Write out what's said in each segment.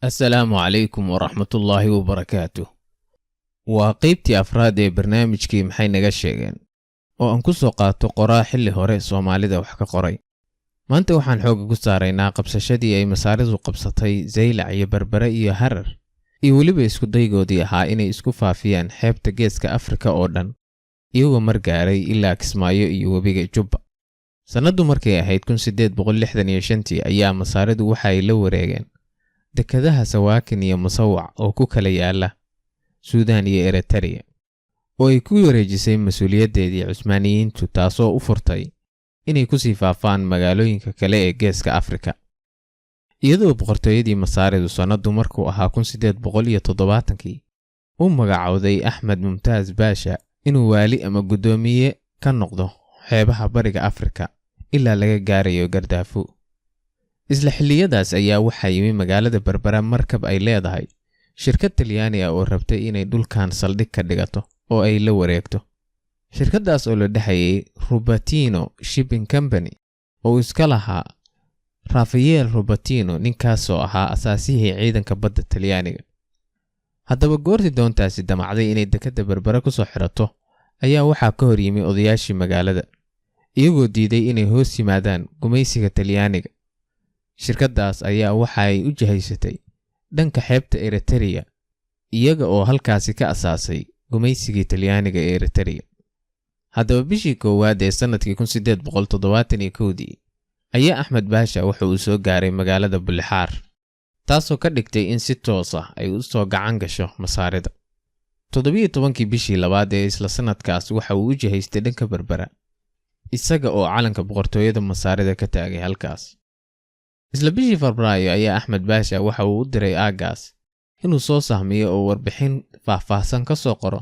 السلام عليكم ورحمة الله وبركاته. وقيبتي أفراد برنامجكي محي naga sheegeen oo aan ku soo qaato qoraa xilli hore Soomaalida wax ka qoray. Maanta waxaan xoog ugu saaraynaa qabsashadii ay Masaaridu qabsatay Zeylac iyo Berbera iyo Harar iyo waliba isku daygoodii ahaa inay isku faafiyaan xeebta Geeska Afrika oo dhan iyagoo margaaray ilaa Kismaayo iyo webiga Jubba. Sanadu markay ahayd 1865 ayaa Masaaridu waxa ay la wareegeen dekadaha Sawaakin iyo Musawac oo ku kala yaala Suudaan iyo Eritrea oo ay ku wareejisay mas'uuliyadeedii Cusmaaniyiintu taasoo u furtay inay ku sii faafaan magaalooyinka kale ee Geeska Afrika. iyadoo boqortooyadii Masaaridu sanadu markuu ahaa 1870 uu magacowday Axmed Mumtaaz Baasha inuu waali ama gudoomiye ka noqdo xeebaha bariga Afrika ilaa laga gaarayo Gardaafo. isla xilliyadaas ayaa waxaa yimi magaalada Berbera markab ay leedahay shirkad Talyaani ah oo rabtay inay dhulkan saldhig ka dhigato oo ay la wareegto. shirkadaas oo la dhaxayay Rubatino Shipping Company oo iska lahaa Rafael Rubatino, ninkaas oo ahaa asaasihii ciidanka badda Talyaaniga. haddaba goortii doontaasi damacday inay dekada Berbera ku soo xirato ayaa waxaa ka hor yimi odayaashii magaalada iyagoo diiday inay hoos yimaadaan gumaysiga Talyaaniga. shirkadaas ayaa waxa ay u jihaysatay dhanka xeebta Eritrea iyaga oo halkaasi ka asaasay gumaysigii Talyaaniga ee Eritrea. haddaba bishii koowaad ee sanadkii 1871 ayaa Axmed Baasha waxa uu soo gaaray magaalada Bulxaar taasoo ka dhigtay in si toos ah ay u soo gacan gasho Masaarida. 17kii bishii labaad ee isla sanadkaas waxa uu u jihaystay dhanka Berbera isaga oo calanka boqortooyada Masaarida ka taagay halkaas. isla bishii Febraayo ayaa Axmed Baasha waxa uu u diray aagaas inuu soo sahmiyo oo warbixin faahfaahsan ka soo qoro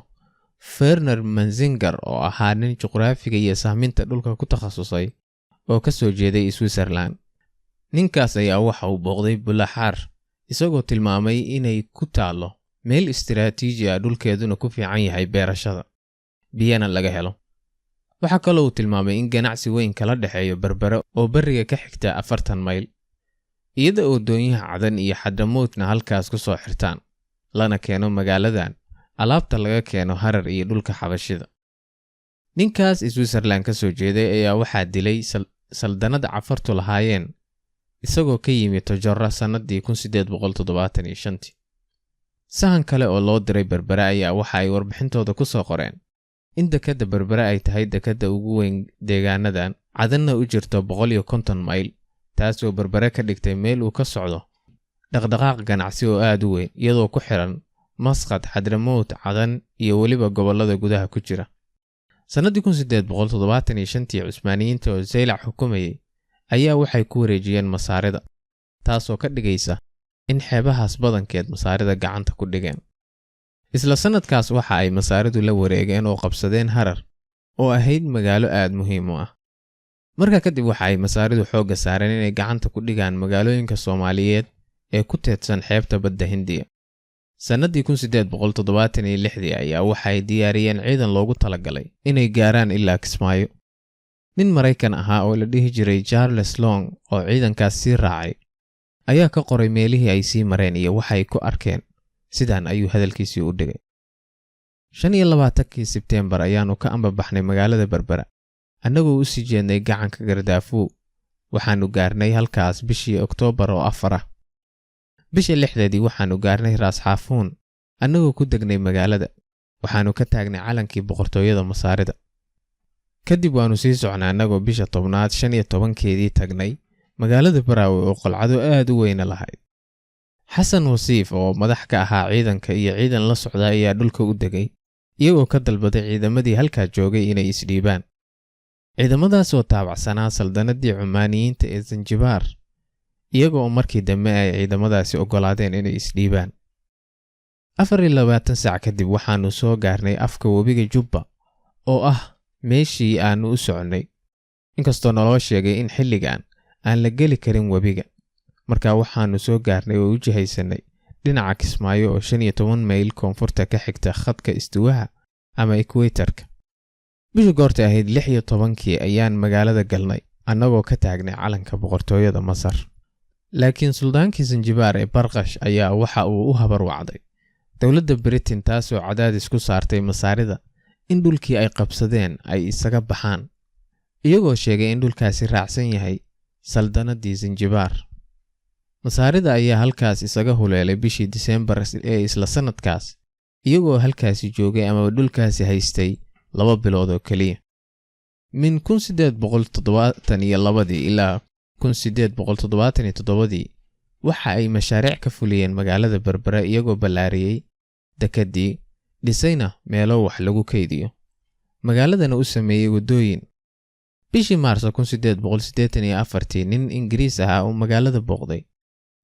Werner Menzinger oo ahaa nin juqraafiga iyo sahminta dhulka ku takhasusay oo ka soo jeeday Switzerland. ninkaas ayaa waxa uu booqday Bulxaar isagoo tilmaamay inay ku taalo meel istiraatiiji ah dhulkeeduna ku fiican yahay beerashada biyana laga helo. waxa kale uu tilmaamay in ganacsi weyn kala dhaxeeyo Berbera oo bariga ka xigta 40 mayl iyada oo doonyaha Cadan iyo Xadamoodna halkaas ku soo xirtaan lana keeno magaaladan alaabta laga keeno Harar iyo dhulka Xabashida. ninkaas Switzerland ka soo jeeday ayaa waxaa dilay saldanada Cafartu lahaayeen isagoo ka yimid Tojora sanadii 1875. sahan kale oo loo diray Berbera ayaa waxa ay warbixintooda ku soo qoreen in dekada Berbera ay tahay dekada ugu weyn deegaanadan Cadanna u jirto 150 mayl taasoo Berbera ka dhigtay meel uu ka socdo dhaqdhaqaaq ganacsi oo aad u weyn iyadoo ku xiran Masqat, Xadramood, Cadan iyo waliba gobolada gudaha ku jira. sanadii 1875 Cusmaaniyiinta oo Zeylac xukumayay ayaa waxay ku wareejiyeen Masaarida taasoo ka dhigaysa in xeebahaas badankeed Masaarida gacanta ku dhigeen. isla sanadkaas waxa ay Masaaridu la wareegeen oo qabsadeen Harar oo ahayd magaalo aad muhiim u ah. markaa kadib waxa ay Masaaridu xooga saareen inay gacanta ku dhigaan magaalooyinka Soomaaliyeed ee ku teedsan xeebta badda Hindiya. sanadii 1876 ayaa waxa ay diyaariyeen ciidan loogu talagalay inay gaaraan ilaa Kismaayo. nin Maraykan ahaa oo la dhihi jiray Charles Long oo ciidankaas sii raacay ayaa ka qoray meelihii ay sii mareen iyo waxa ay ku arkeen. sidaan ayuu hadalkiisii u dhigay. 25kii Sebteembar ayaanu ka ambabaxnay magaalada Berbera annagoo u sii jeednay gacanka Gardaafo waxaanu gaarnay halkaas bishii Oktoobar oo 4 ah. bishii 6deedii waxaanu gaarnay Raas Xaafuun annagoo ku degnay magaalada waxaanu ka taagnay calankii boqortooyada Masaarida. kadib waanu sii socnaa annagoo bisha 10aad 15keedii tagnay magaalada Baraawe oo qalcado aad u weyn lahayd. Xasan Wasiif oo madax ka ahaa ciidanka iyo ciidan la socda ayaa dhulka u degay iyagoo ka dalbaday ciidamadii halkaa joogay inay isdhiibaan. ciidamadaas oo taabacsanaa saldanadii Cumaaniyiinta ee Zanjibar iyagoo markii dambe ay ciidamadaasi ogolaadeen inay isdhiibaan. 24 saac kadib waxaanu soo gaarnay afka webiga Jubba oo ah meeshii aanu u soconay inkastoo naloo sheegay in xilligan aan la geli karin webiga. markaa waxaanu soo gaarnay oo u jihaysanay dhinaca Kismaayo oo 15 mayl koonfurta ka xigta khadka istiwaha ama equatorka. bishii goorta ahayd 16kii ayaan magaalada galnay annagoo ka taagnay calanka boqortooyada Masar. laakiin suldaankii Zanzibar ee Barqash ayaa waxa uu u habar wacday dowladda Britain taasoo cadaadis ku saartay masaarida in dhulkii ay qabsadeen ay isaga baxaan, iyagoo sheegay in dhulkaasi raacsan yahay saldanadii Zanzibar. masaarida ayaa halkaas isaga huleelay bishii Diseembar ee isla sanadkaas, iyagoo halkaasi joogay ama dhulkaasi haystay 2 bilood oo kaliya. min 1872 ilaa 1877 waxa ay mashaariic ka fuliyeen magaalada Berbera, iyagoo ballaariyay dekadii, dhisayna meelo wax lagu kaydiyo, magaaladana u sameeyay wadooyin. bishii Maarso 1884 nin Ingiriis ah oo magaalada booqday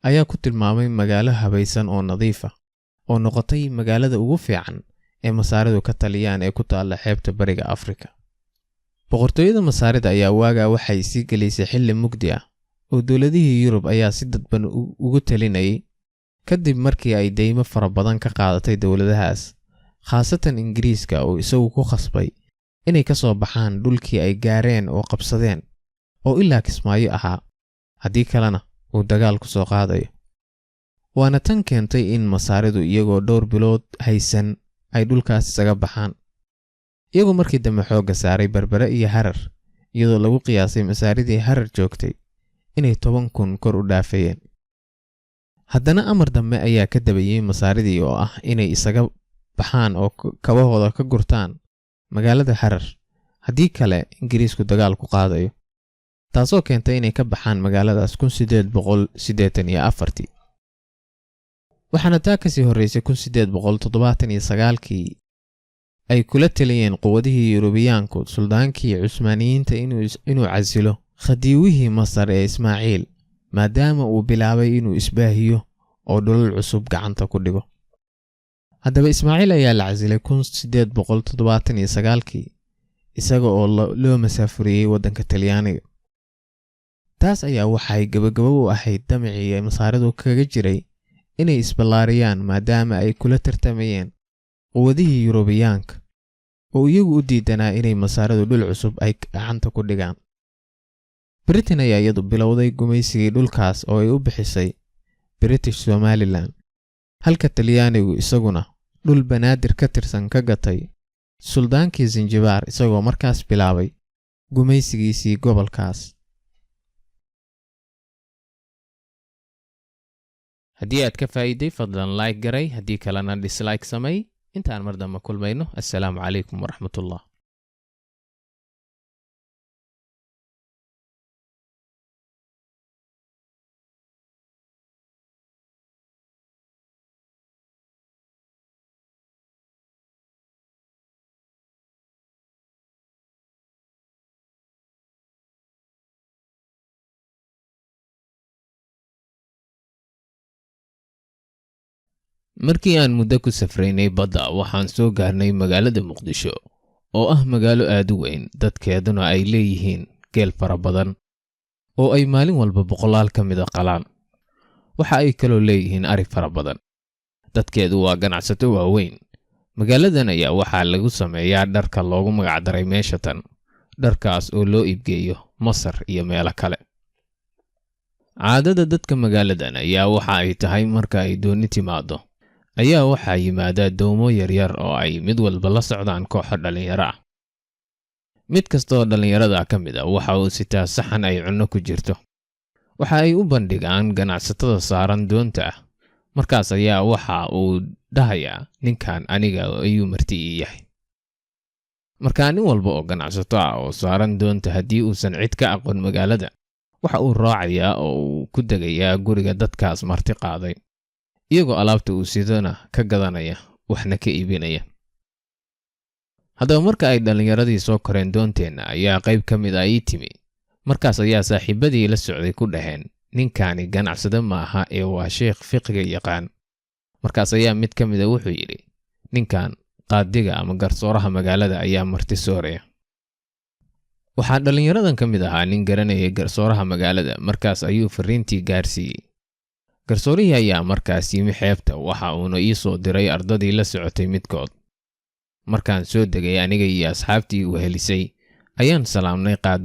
ayaa ku tilmaamay magaalo habaysan oo nadiif ah oo noqotay magaalada ugu fiican ee masaaridu ka taliyaan ee ku taalla xeebta bariga Afrika. boqortooyada masaarida ayaa waaga waxay sii galisay xilli mugdi ah oo dowladihii Yurub ayaa si dadban ugu talinayay kadib markii ay deymo fara badan ka qaadatay dowladahaas, khaasatan Ingiriiska oo isagu ku khasbay inay ka soo baxaan dhulkii ay gaareen oo qabsadeen oo ilaa Kismaayo ahaa, haddii kalena uu dagaal ku soo qaadayo. waana tan keentay in masaaridu iyagoo dhowr bilood haysan ay dhulkaas isaga baxaan, iyagoo markii dambe xoogga saaray Berbera iyo Harar, iyadoo lagu qiyaasay masaaridii Harar joogtay inay 10,000 kor u dhaafayeen. haddana amar dambe ayaa ka dabayay masaaridii oo ah inay isaga baxaan oo kabahooda ka gurtaan magaalada Harar, haddii kale Ingiriisku dagaal ku qaadayo, taasoo keentay inay ka baxaan magaaladaas 1884. waxaana taa kasii horreysay 1879 ay kula taliyeen quwadihii Yurubiyaanku suldaankii Cusmaaniyiinta inuu casilo khadiiwihii Masar ee Ismaaciil, maadaama uu bilaabay inuu isbaahiyo oo dhulal cusub gacanta ku dhigo. haddaba Ismaaciil ayaa la casilay 1879 isaga oo loo masaafuriyay waddanka Talyaaniga. taas ayaa waxay gabagabo u ahayd damicii ay masaaridu kaga jiray inay isballaariyaan maadaama ay kula tartamayeen quwadihii Yurubiyaanka oo iyagu u diidanaa inay masaaridu dhul cusub ay gacanta ku dhigaan. Britain ayaa iyadu bilowday gumaysigii dhulkaas oo ay u bixisay British Somaliland, halka Talyaanigu isaguna dhul banaadir ka tirsan ka gatay suldaankii Zanzibar isagoo markaas bilaabay gumaysigiisii gobolkaas. haddii aad ka faa'iiday fadlan like garay, haddii kalena dislike samay. intaan mar dambe kulmayno, assalaamu calaykum waraxmatullah. markii aan muddo ku safraynay badda, waxaan soo gaarnay magaalada Muqdisho oo ah magaalo aad u weyn, dadkeeduna ay leeyihiin geel fara badan oo ay maalin walba 100 ka mid qalaan. waxa ay kaloo leeyihiin ari fara badan. dadkeedu waa ganacsato waaweyn. magaaladan ayaa waxaa lagu sameeyaa dharka loogu magac daray meesha tan, dharkaas oo loo iibgeeyo Masar iyo meelo kale. caadada dadka magaaladan ayaa waxa ay tahay marka ay dooni timaado ayaa waxaa yimaada doomo yaryar oo ay mid walba la socdaan kooxo dhalinyaro ah. mid kasta oo dhalinyarada ka mid ah waxa uu sitaa saxan ay cunno ku jirto. waxa ay u bandhigaan ganacsatada saaran doonta ah. markaas ayaa waxa uu dhahayaa, ninkan aniga ayuu marti ii yahay. markaa nin walba oo ganacsato ah oo saaran doonta haddii uusan cid ka aqoon magaalada, waxa uu raacayaa oo uu ku degayaa guriga dadkaas marti qaaday, iyagoo alaabta uu sidana ka gadanaya waxna ka iibinaya. haddaba marka ay dhalinyaradii soo koreen doonteenna ayaa qayb ka mid ah ii timi. markaas ayaa saaxiibadii la socday ku dhaheen, ninkani ganacsada ma aha ee waa sheekh fiqiga yaqaan. markaas ayaa mid ka mid ah wuxuu yidhi, ninkan qaadiga ama garsooraha magaalada ayaa marti sooraya. waxaa dhalinyaradan ka mid ahaa nin garanayay garsooraha magaalada. markaas ayuu fariintii gaarsiiyey. garsoorihii ayaa markaas yimi xeebta, waxa uuna ii soo diray ardadii la socotay midkood. markaan soo degay aniga iyo asxaabtii u helisay ayaan salaamnay qaadi